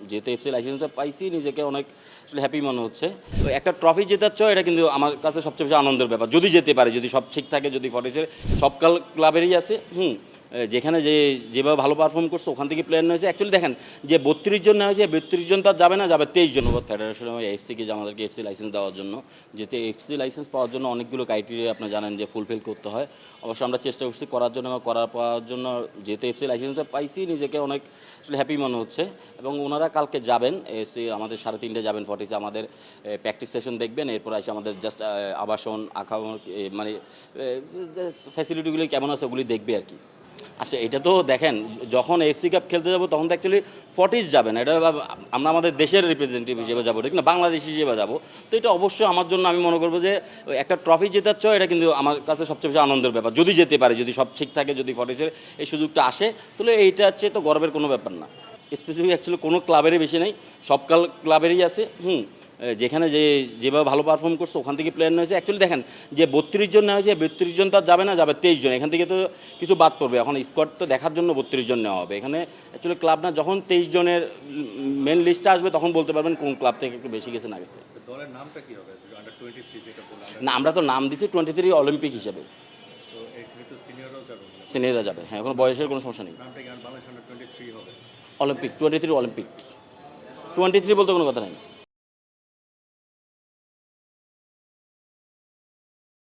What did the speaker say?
যেহেতু এফসি লাইসেন্সটা পাইছি নিজেকে অনেক আসলে হ্যাপি মনে হচ্ছে। তো একটা ট্রফি জেতাচ্ছ এটা কিন্তু আমার কাছে সবচেয়ে বেশি আনন্দের ব্যাপার, যদি যেতে পারে, যদি সব ঠিক থাকে, যদি ফরেস্টের সব ক্লাবেরই আছে যেখানে যেভাবে ভালো পারফর্ম করছে ওখান থেকে প্লেয়ার হয়েছে। অ্যাকচুয়ালি দেখেন যে 32 জন নেওয়া হয়েছে, 32 জন তো আর যাবে না, যাবে 23 জন। ফেডারেশন এফসিকে যে আমাদেরকে এফসি লাইসেন্স দেওয়ার জন্য, যেহেতু এফসি লাইসেন্স পাওয়ার জন্য অনেকগুলো ক্রাইটেরিয়া আপনি জানেন যে ফুলফিল করতে হয়। অবশ্য আমরা চেষ্টা করছি করার জন্য এবং পাওয়ার জন্য। যেহেতু এফসি লাইসেন্সটা পাইছি নিজেকে অনেক আসলে হ্যাপি মনে হচ্ছে। এবং ওনারা কালকে যাবেন এফসি আমাদের 3:30 যাবেন ফর্টিসে, আমাদের প্র্যাকটিস সেশন দেখবেন। এরপর এসে আমাদের জাস্ট আবাসন আঁকা মানে ফ্যাসিলিটিগুলি কেমন আছে ওগুলি দেখবে আর কি। আচ্ছা, এটা তো দেখেন যখন এফসি কাপ খেলতে যাবো তখন তো অ্যাকচুয়ালি ফর্টিস যাবে না, এটা আমরা আমাদের দেশের রিপ্রেজেন্টেটিভ হিসেবে যাবো, ঠিক না, বাংলাদেশ হিসেবে যাবো। তো এটা অবশ্যই আমার জন্য আমি মনে করবো যে একটা ট্রফি জেতাচ্ছ এটা কিন্তু আমার কাছে সবচেয়ে বেশি আনন্দের ব্যাপার, যদি যেতে পারে, যদি সব ঠিক থাকে, যদি ফর্টিসের এই সুযোগটা আসে, তাহলে এইটা হচ্ছে তো গর্বের কোনো ব্যাপার না। স্পেসিফিক অ্যাকচুয়ালি কোনো ক্লাবেরই বেশি নেই, সব ক্লাবেরই আছে। যেখানে যেভাবে ভালো পারফর্ম করছে ওখান থেকে প্লেয়ার হয়েছে। অ্যাকচুয়ালি দেখেন যে 32 জন নেওয়া হয়েছে, 32 জন তো আর যাবে না, যাবে 23 জন। এখান থেকে তো কিছু বাদ পড়বে, এখন স্কোয়াড তো দেখার জন্য 32 জন নেওয়া হবে। এখানে অ্যাকচুয়ালি ক্লাব না, যখন 23 জনের মেন লিস্টটা আসবে তখন বলতে পারবেন কোন ক্লাব থেকে একটু বেশি গেছে না গেছে। দলের নামটা কি হবে? আন্ডার 23 যেটা বললাম। না, আমরা তো নাম দিছি 23 অলিম্পিক হিসেবে। তো এখানে তো সিনিয়ররাও যাবে। সিনিয়ররা যাবে, হ্যাঁ, এখন বয়সের কোনো সমস্যা নেই। নামটা কি বাংলাদেশ আন্ডার 23 হবে? অলিম্পিক 23 অলিম্পিক 23 বলতে কোনো কথা নেই।